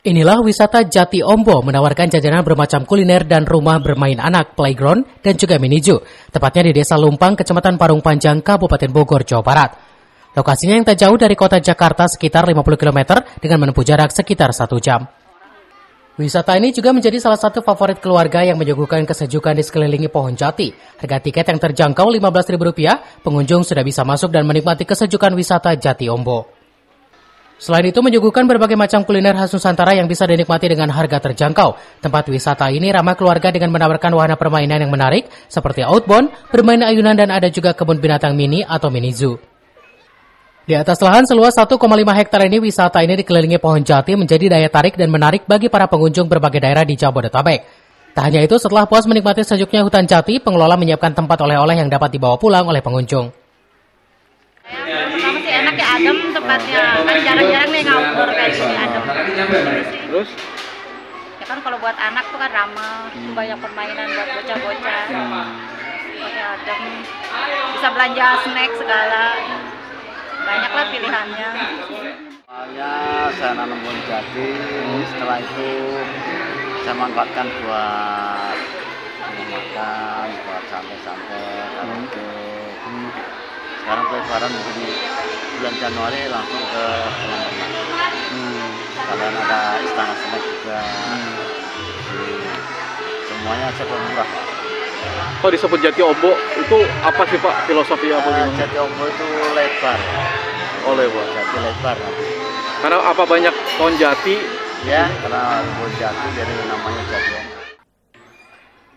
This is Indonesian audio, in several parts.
Inilah wisata Jati Ombo menawarkan jajanan bermacam kuliner dan rumah bermain anak, playground, dan juga mini zoo. Tepatnya di Desa Lumpang, Kecamatan Parung Panjang, Kabupaten Bogor, Jawa Barat. Lokasinya yang tak jauh dari kota Jakarta sekitar 50 km dengan menempuh jarak sekitar 1 jam. Wisata ini juga menjadi salah satu favorit keluarga yang menyuguhkan kesejukan di sekelilingi pohon jati. Harga tiket yang terjangkau Rp15.000, pengunjung sudah bisa masuk dan menikmati kesejukan wisata Jati Ombo. Selain itu menyuguhkan berbagai macam kuliner khas Nusantara yang bisa dinikmati dengan harga terjangkau. Tempat wisata ini ramah keluarga dengan menawarkan wahana permainan yang menarik seperti outbound, bermain ayunan dan ada juga kebun binatang mini atau mini zoo. Di atas lahan seluas 1,5 hektar ini, wisata ini dikelilingi pohon jati menjadi daya tarik dan menarik bagi para pengunjung berbagai daerah di Jabodetabek. Tak hanya itu, setelah puas menikmati sejuknya hutan jati, pengelola menyiapkan tempat oleh-oleh yang dapat dibawa pulang oleh pengunjung. Pertama sih enak ya, adem tempatnya, kan jarang-jarang nih outdoor kayak gini adem. Terus? Ya kan kalau buat anak tuh kan ramah, banyak permainan buat bocah-bocah. Tempatnya adem, bisa belanja snack segala, banyaklah pilihannya. Awalnya saya nanam pohon jati, setelah itu saya manfaatkan buat makan, buat santai-santai, karaoke. Sekarang pelebaran di bulan Januari langsung ke kolam renang. Kalian ada istana snack juga. Semuanya serba murah. Kok disebut Jati Ombo itu apa sih Pak filosofinya? Jati Ombo itu lebar. Oh lebar. Jati lebar nanti. Karena apa banyak pohon jati? Ya, karena pohon jati jadi namanya Jati Ombo.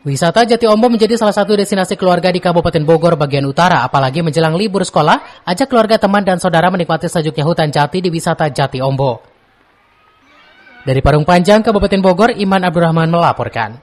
Wisata Jati Ombo menjadi salah satu destinasi keluarga di Kabupaten Bogor bagian utara, apalagi menjelang libur sekolah, ajak keluarga, teman, dan saudara menikmati sejuknya hutan jati di wisata Jati Ombo. Dari Parung Panjang, Kabupaten Bogor, Iman Abdurrahman melaporkan.